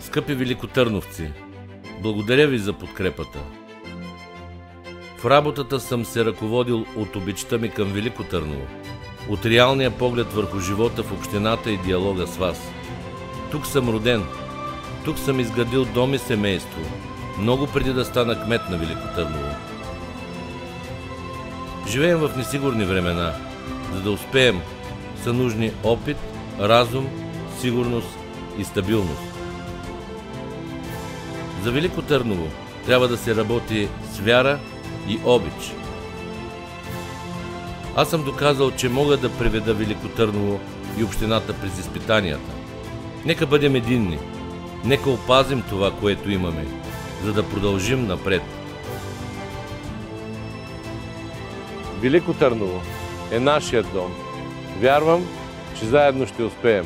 Скъпи великотърновци, благодаря ви за подкрепата. В работата съм се ръководил от обичта ми към Велико Търново, от реалния поглед върху живота в общината и диалога с вас. Тук съм роден, тук съм изградил дом и семейство, много преди да стана кмет на Велико Търново. Живеем в несигурни времена. За да успеем, са нужни опит, разум, сигурност и стабилност. За Велико Търново трябва да се работи с вяра и обич. Аз съм доказал, че мога да приведа Велико Търново и общината през изпитанията. Нека бъдем единни, нека опазим това, което имаме, за да продължим напред. Велико Търново е нашият дом. Вярвам, че заедно ще успеем.